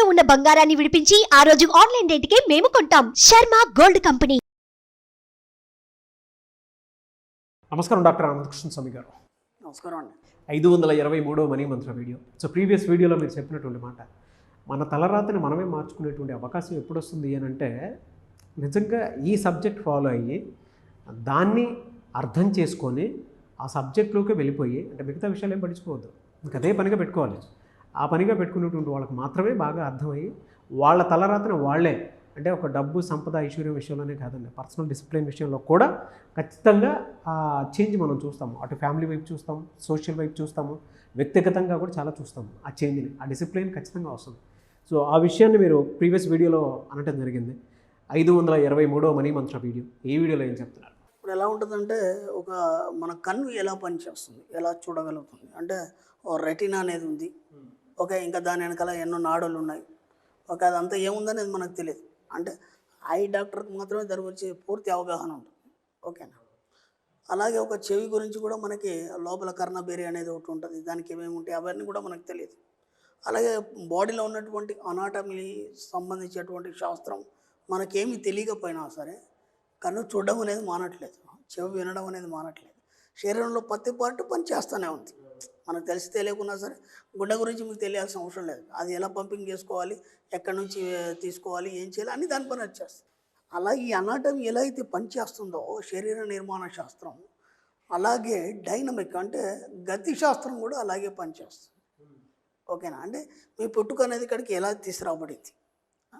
ఇంట్లో ఉన్న బంగారాన్ని విడిపించి ఆ రోజు ఆన్లైన్ రేటుకే మేము కొంటాం. Sharma gold company. నమస్కారం డాక్టర్ ఆనందకృష్ణ స్వామి గారు. నమస్కారం అండి. 523వ మనీ మంత్ర వీడియో. సో ప్రీవియస్ వీడియోలో మీరు చెప్పినటువంటి మాట, మన తలరాతని మనమే మార్చుకునేటువంటి అవకాశం ఎప్పుడు వస్తుంది అని అంటే, నిజంగా ఈ సబ్జెక్ట్ ఫాలో అయ్యి దాన్ని అర్థం చేసుకొని ఆ సబ్జెక్ట్లోకి వెళ్ళిపోయి, అంటే మిగతా విషయాలు ఏం పట్టించుకోవద్దు, ఇంకా అదే పనిగా పెట్టుకోవాలి. ఆ పనిగా పెట్టుకునేటువంటి వాళ్ళకి మాత్రమే బాగా అర్థమయ్యి వాళ్ళ తలరాతను వాళ్ళే, అంటే ఒక డబ్బు సంపద ఐశ్వర్యం విషయంలోనే కాదండి, పర్సనల్ డిసిప్లిన్ విషయంలో కూడా ఖచ్చితంగా ఆ చేంజ్ మనం చూస్తాము. అటు ఫ్యామిలీ వైపు చూస్తాము, సోషల్ వైపు చూస్తాము, వ్యక్తిగతంగా కూడా చాలా చూస్తాము. ఆ చేంజ్ని, ఆ డిసిప్లిన్ ఖచ్చితంగా వస్తుంది. సో ఆ విషయాన్ని మీరు ప్రీవియస్ వీడియోలో అనటం జరిగింది. 523వ మనీ మంత్ర వీడియో. ఈ వీడియోలో ఏం చెప్తున్నారు? ఇప్పుడు ఎలా ఉంటుందంటే, మన కన్ను ఎలా పనిచేస్తుంది, ఎలా చూడగలుగుతుంది అంటే, ఓ రెటినా అనేది ఉంది. ఓకే, ఇంకా దాని వెనకాల ఎన్నో నాడులు ఉన్నాయి. ఓకే, అదంతా ఏముందనేది మనకు తెలియదు. అంటే ఐ డాక్టర్కి మాత్రమే దాని గురించి పూర్తి అవగాహన ఉంటుంది. ఓకేనా. అలాగే ఒక చెవి గురించి కూడా మనకి లోపల కర్ణబేరి అనేది ఒకటి ఉంటుంది, దానికి ఏమేమి ఉంటాయి అవన్నీ కూడా మనకు తెలియదు. అలాగే బాడీలో ఉన్నటువంటి అనాటమీ సంబంధించినటువంటి శాస్త్రం మనకేమీ తెలియకపోయినా సరే, కన్ను చూడడం అనేది మానట్లేదు, చెవి వినడం అనేది మానట్లేదు. శరీరంలో ప్రతి పార్ట్ పని చేస్తూనే ఉంది. మనకు తెలిసి తెలియకున్నా సరే, గుండె గురించి మీకు తెలియాల్సిన అవసరం లేదు. అది ఎలా పంపింగ్ చేసుకోవాలి, ఎక్కడి నుంచి తీసుకోవాలి, ఏం చేయాలి అన్నీ దాని పని వచ్చేస్తుంది. అలా ఈ అనాటమీ ఎలా అయితే పనిచేస్తుందో శరీర నిర్మాణ శాస్త్రం, అలాగే డైనమిక్ అంటే గతి శాస్త్రం కూడా అలాగే పనిచేస్తుంది. ఓకేనా. అంటే మీ పుట్టుక అనేది ఇక్కడికి ఎలా తీసుకురాబడింది,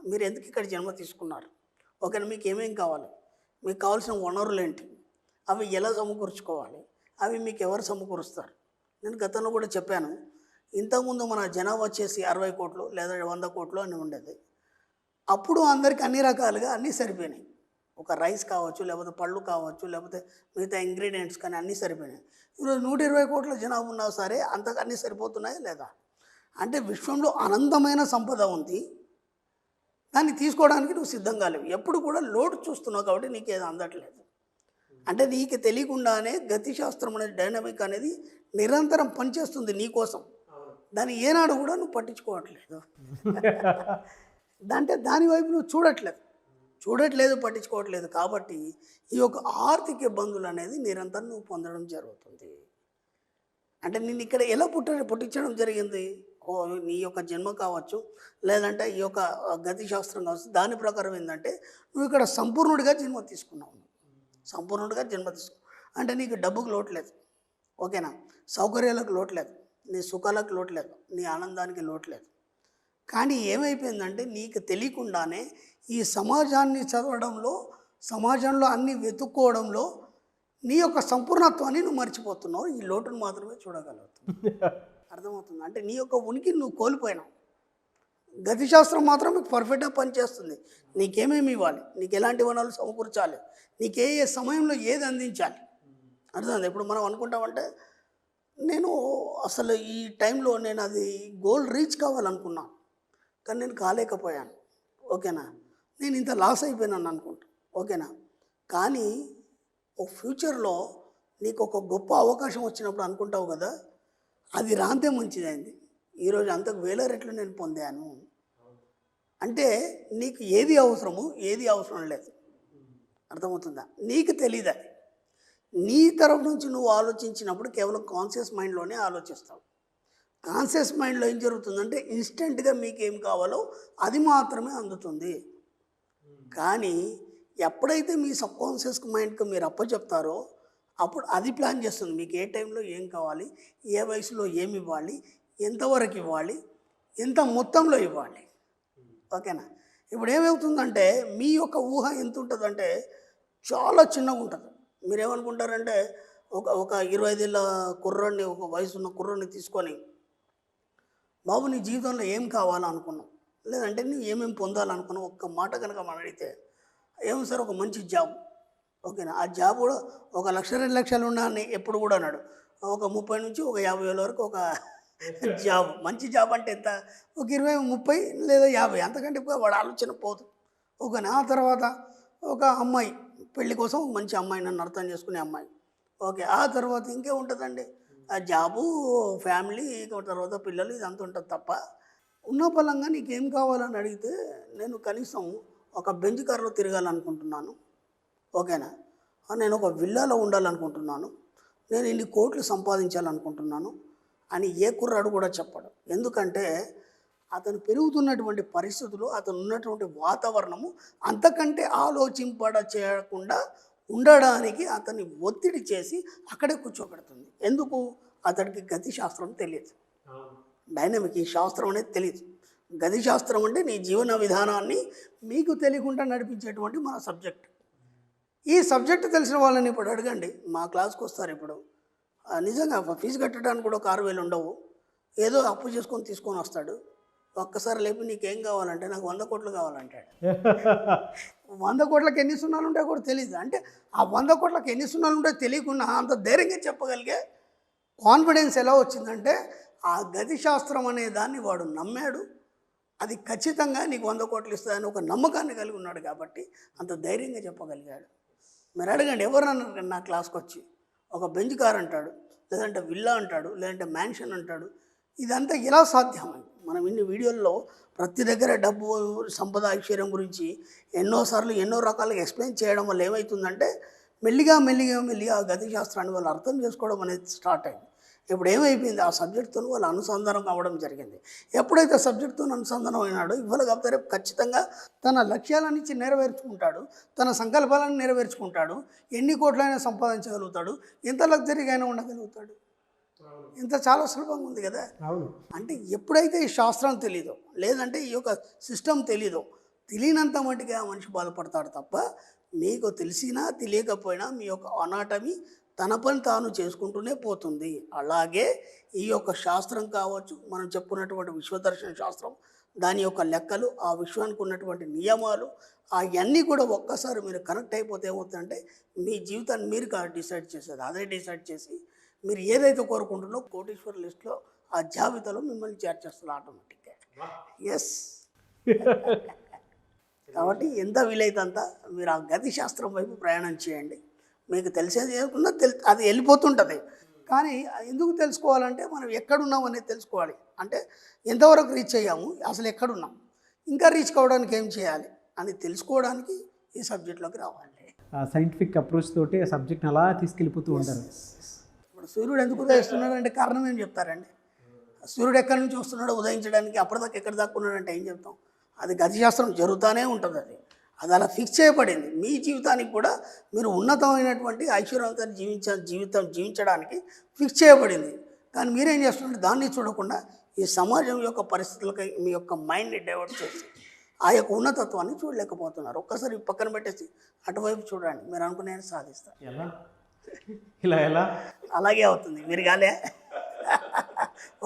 మీరు ఎందుకు ఇక్కడ జన్మ తీసుకున్నారు, ఓకేనా, మీకు ఏమేం కావాలి, మీకు కావాల్సిన వనరులు ఏంటి, అవి ఎలా సమకూర్చుకోవాలి, అవి మీకు ఎవరు సమకూరుస్తారు. నేను గతంలో కూడా చెప్పాను, ఇంతకుముందు మన జనాభా వచ్చేసి 60 కోట్లు లేదా 100 కోట్లు అని ఉండేది. అప్పుడు అందరికీ అన్ని రకాలుగా అన్నీ సరిపోయినాయి. ఒక రైస్ కావచ్చు, లేకపోతే పళ్ళు కావచ్చు, లేకపోతే మిగతా ఇంగ్రీడియంట్స్ కానీ అన్నీ సరిపోయినాయి. ఈరోజు 120 కోట్ల జనాభా ఉన్నా సరే అంతకు అన్నీ సరిపోతున్నాయా లేదా? అంటే విశ్వంలో అనంతమైన సంపద ఉంది, దాన్ని తీసుకోవడానికి నువ్వు సిద్ధంగా లేవు. ఎప్పుడు కూడా లోటు చూస్తున్నావు కాబట్టి నీకు ఏదో అందట్లేదు. అంటే నీకు తెలియకుండానే గతిశాస్త్రం అనేది, డైనమిక్ అనేది నిరంతరం పనిచేస్తుంది నీ కోసం. దాన్ని ఏనాడు కూడా నువ్వు పట్టించుకోవట్లేదు. అంటే దాని వైపు నువ్వు చూడట్లేదు, పట్టించుకోవట్లేదు. కాబట్టి ఈ యొక్క ఆర్థిక ఇబ్బందులు అనేది నిరంతరం నువ్వు పొందడం జరుగుతుంది. అంటే నేను ఇక్కడ ఎలా పుట్టించడం జరిగింది, నీ యొక్క జన్మ కావచ్చు, లేదంటే ఈ యొక్క గతి శాస్త్రం కావచ్చు, దాని ప్రకారం ఏంటంటే నువ్వు ఇక్కడ సంపూర్ణుడిగా జన్మ తీసుకున్నావు. అంటే నీకు డబ్బుకు లోట్లేదు, ఓకేనా, సౌకర్యాలకు లోట్లేదు, నీ సుఖాలకు లోట్లేదు, నీ ఆనందానికి లోట్లేదు. కానీ ఏమైపోయిందంటే నీకు తెలియకుండానే ఈ సమాజాన్ని చదవడంలో, సమాజంలో అన్నీ వెతుక్కోవడంలో నీ యొక్క సంపూర్ణత్వాన్ని నువ్వు మర్చిపోతున్నావు. ఈ లోటును మాత్రమే చూడగలుగుతున్నావు. అర్థమవుతుంది. అంటే నీ యొక్క ఉనికిని నువ్వు కోల్పోయినావు. గతిశాస్త్రం మాత్రం మీకు పర్ఫెక్ట్గా పనిచేస్తుంది. నీకేమేమి ఇవ్వాలి, నీకు ఎలాంటి వనరులు సమకూర్చాలి, నీకు ఏ సమయంలో ఏది అందించాలి, అర్థమైంది. ఇప్పుడు మనం అనుకుంటామంటే, నేను అసలు ఈ టైంలో నేను అది గోల్ రీచ్ కావాలనుకున్నాను, కానీ నేను కాలేకపోయాను, ఓకేనా, నేను ఇంత లాస్ అయిపోయినాను అనుకుంటా, ఓకేనా. కానీ ఒక ఫ్యూచర్లో నీకు ఒక గొప్ప అవకాశం వచ్చినప్పుడు అనుకుంటావు కదా, అది రాంతే మంచిదైంది, ఈరోజు అంతకు 1000 రెట్లు నేను పొందాను. అంటే నీకు ఏది అవసరమో ఏది అవసరం లేదు, అర్థమవుతుందా, నీకు తెలీదా. నీ తరఫు నుంచి నువ్వు ఆలోచించినప్పుడు కేవలం కాన్షియస్ మైండ్లోనే ఆలోచిస్తావు. కాన్షియస్ మైండ్లో ఏం జరుగుతుందంటే ఇన్స్టెంట్గా మీకు ఏం కావాలో అది మాత్రమే అందుతుంది. కానీ ఎప్పుడైతే మీ సబ్కాన్షియస్ మైండ్కి మీరు అప్పచెప్తారో అప్పుడు అది ప్లాన్ చేస్తుంది మీకు ఏ టైంలో ఏం కావాలి, ఏ వయసులో ఏమి ఇవ్వాలి, ఎంతవరకు ఇవ్వాలి, ఎంత మొత్తంలో ఇవ్వాలి, ఓకేనా. ఇప్పుడు ఏమవుతుందంటే మీ యొక్క ఊహ ఎంత ఉంటుందంటే చాలా చిన్నగా ఉంటుంది. మీరేమనుకుంటారంటే ఒక 25 ఏళ్ళ కుర్రాడిని, ఒక వయసు ఉన్న కుర్రాడిని తీసుకొని, బాబు నీ జీవితంలో ఏం కావాలనుకున్నావు, లేదంటే నువ్వు ఏమేమి పొందాలనుకున్నావు, ఒక్క మాట కనుక మనం అడిగితే, ఏమో సార్ ఒక మంచి జాబ్, ఓకేనా, ఆ జాబ్ కూడా 1 లక్ష 2 లక్షలు ఉన్నా అని ఎప్పుడు కూడా అన్నాడు. ఒక 30 నుంచి ఒక 50 వేల వరకు ఒక జాబ్, మంచి జాబ్ అంటే ఎంత, ఒక 20, 30 లేదా 50, అంతకంటే వాడు ఆలోచన పోదు, ఓకేనా. ఆ తర్వాత ఒక అమ్మాయి, పెళ్లి కోసం మంచి అమ్మాయి, నన్ను అర్థం చేసుకునే అమ్మాయి, ఓకే. ఆ తర్వాత ఇంకే ఉంటుందండి, ఆ జాబు, ఫ్యామిలీ, తర్వాత పిల్లలు, ఇదంతా ఉంటుంది తప్ప ఉన్న పలంగా నీకేం కావాలని అడిగితే నేను కనీసం ఒక బెంచ్ కార్లో తిరగాలనుకుంటున్నాను, ఓకేనా, నేను ఒక విల్లాలో ఉండాలనుకుంటున్నాను, నేను ఇన్ని కోట్లు సంపాదించాలనుకుంటున్నాను అని ఏ కుర్రాడు కూడా చెప్పడు. ఎందుకంటే అతను పెరుగుతున్నటువంటి పరిస్థితులు, అతను ఉన్నటువంటి వాతావరణము అంతకంటే ఆలోచింపడ చేయకుండా ఉండడానికి అతన్ని ఒత్తిడి చేసి అక్కడే కూర్చోబెడుతుంది. ఎందుకు? అతడికి గతి శాస్త్రం తెలియదు, డైనమిక్ ఈ శాస్త్రం అనేది తెలియదు. గతి శాస్త్రం అంటే నీ జీవన విధానాన్ని మీకు తెలియకుండా నడిపించేటువంటి మన సబ్జెక్ట్. ఈ సబ్జెక్ట్ తెలిసిన వాళ్ళని ఇప్పుడు అడగండి, మా క్లాస్కి వస్తారు ఇప్పుడు, నిజంగా ఫీజు కట్టడానికి కూడా ఒక 6,000 ఉండవు, ఏదో అప్పు చేసుకొని తీసుకొని వస్తాడు. ఒక్కసారి లేపి నీకేం కావాలంటే నాకు 100 కోట్లు కావాలంటాడు. 100 కోట్లకి ఎన్ని సున్నాలు ఉంటాయో కూడా తెలియదు. అంటే ఆ 100 కోట్లకి ఎన్ని సున్నాలు ఉంటాయో తెలియకుండా అంత ధైర్యంగా చెప్పగలిగే కాన్ఫిడెన్స్ ఎలా వచ్చిందంటే ఆ గతి శాస్త్రం అనే దాన్ని వాడు నమ్మాడు. అది ఖచ్చితంగా నీకు 100 కోట్లు ఇస్తుందని ఒక నమ్మకాన్ని కలిగి ఉన్నాడు కాబట్టి అంత ధైర్యంగా చెప్పగలిగాడు. మరి అడగండి ఎవరన్నా నా క్లాస్కి వచ్చి ఒక బెంచ్ కార్ అంటాడు, లేదంటే విల్లా అంటాడు, లేదంటే మ్యాన్షన్ అంటాడు. ఇదంతా ఎలా సాధ్యమైంది? మనం ఇన్ని వీడియోల్లో ప్రతి దగ్గర డబ్బు, సంపద, ఐశ్వర్యం గురించి ఎన్నోసార్లు ఎన్నో రకాలుగా ఎక్స్ప్లెయిన్ చేయడం వల్ల ఏమవుతుందంటే మెల్లిగా ఆ గతి శాస్త్రాన్ని వాళ్ళు అర్థం చేసుకోవడం అనేది స్టార్ట్ అయింది. ఇప్పుడు ఏమైపోయింది, ఆ సబ్జెక్ట్తో వాళ్ళు అనుసంధానం అవ్వడం జరిగింది. ఎప్పుడైతే సబ్జెక్ట్తో అనుసంధానం అయినాడో ఇవాళ కాకపోతే రేపు ఖచ్చితంగా తన లక్ష్యాలన్నీ నెరవేర్చుకుంటాడు, తన సంకల్పాలను నెరవేర్చుకుంటాడు, ఎన్ని కోట్లైనా సంపాదించగలుగుతాడు, ఎంత లగ్జరీగా అయినా ఉండగలుగుతాడు. ఇంత చాలా సులభంగా ఉంది కదా. అంటే ఎప్పుడైతే ఈ శాస్త్రం తెలీదో, లేదంటే ఈ యొక్క సిస్టమ్ తెలీదో, తెలియనంత మటుగా మనిషి బాధపడతాడు తప్ప మీకు తెలిసినా తెలియకపోయినా మీ యొక్క అనాటమీ తన పని తాను చేసుకుంటూనే పోతుంది. అలాగే ఈ యొక్క శాస్త్రం కావచ్చు, మనం చెప్పుకున్నటువంటి విశ్వదర్శన శాస్త్రం, దాని యొక్క లెక్కలు, ఆ విశ్వానికి ఉన్నటువంటి నియమాలు, అవన్నీ కూడా ఒక్కసారి మీరు కనెక్ట్ అయిపోతే ఏమవుతుందంటే మీ జీవితాన్ని మీరు డిసైడ్ చేసేది. అదే డిసైడ్ చేసి మీరు ఏదైతే కోరుకుంటున్నో కోటీశ్వర లిస్ట్లో ఆ జాబితాలో మిమ్మల్ని చేర్చేస్తుంది ఆటోమేటిక్గా. ఎస్. కాబట్టి ఎంత వీలైతే అంత మీరు ఆ గతి శాస్త్రం వైపు ప్రయాణం చేయండి. మీకు తెలిసేది ఏమన్నా అది వెళ్ళిపోతుంటుంది. కానీ ఎందుకు తెలుసుకోవాలంటే మనం ఎక్కడున్నాం అనేది తెలుసుకోవాలి. అంటే ఎంతవరకు రీచ్ అయ్యాము, అసలు ఎక్కడున్నాం, ఇంకా రీచ్ కావడానికి ఏం చేయాలి అని తెలుసుకోవడానికి ఈ సబ్జెక్ట్లోకి రావాలి. సైంటిఫిక్ అప్రోచ్ తోటి ఆ సబ్జెక్ట్ని అలా తీసుకెళ్ళిపోతూ ఉంటారు. ఇప్పుడు సూర్యుడు ఎందుకు ఉదయిస్తున్నాడు అంటే కారణం ఏం చెప్తారండి? సూర్యుడు ఎక్కడి నుంచి వస్తున్నాడో ఉదయించడానికి, అప్పటిదాకా ఎక్కడి దాకా ఉన్నాడంటే ఏం చెప్తాం? అది గతి శాస్త్రం జరుగుతూనే ఉంటుంది. అది అలా ఫిక్స్ చేయబడింది. మీ జీవితానికి కూడా మీరు ఉన్నతమైనటువంటి ఐశ్వర్యవంతాన్ని జీవించడానికి ఫిక్స్ చేయబడింది. కానీ మీరేం చేస్తున్నారు? దాన్ని చూడకుండా ఈ సమాజం యొక్క పరిస్థితులకి మీ యొక్క మైండ్ని డైవర్ట్ చేసి ఆ యొక్క ఉన్నతత్వాన్ని చూడలేకపోతున్నారు. ఒక్కసారి పక్కన పెట్టేసి అటువైపు చూడండి, మీరు అనుకునే సాధిస్తారు. ఎలా అలాగే అవుతుంది. మీరు కాలే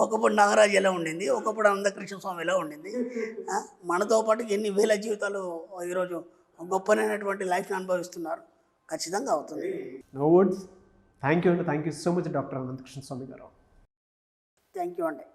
ఒకప్పుడు నాగరాజు ఎలా ఉండింది, ఒకప్పుడు అనంతకృష్ణ స్వామి ఎలా ఉండింది, మనతో పాటు ఎన్ని వేల జీవితాలు ఈరోజు గొప్పనైనటువంటి లైఫ్ని అనుభవిస్తున్నారు. ఖచ్చితంగా అవుతుంది. No words. Thank you so much doctor Ananthakrishna Swamy garu. Thank you అండి.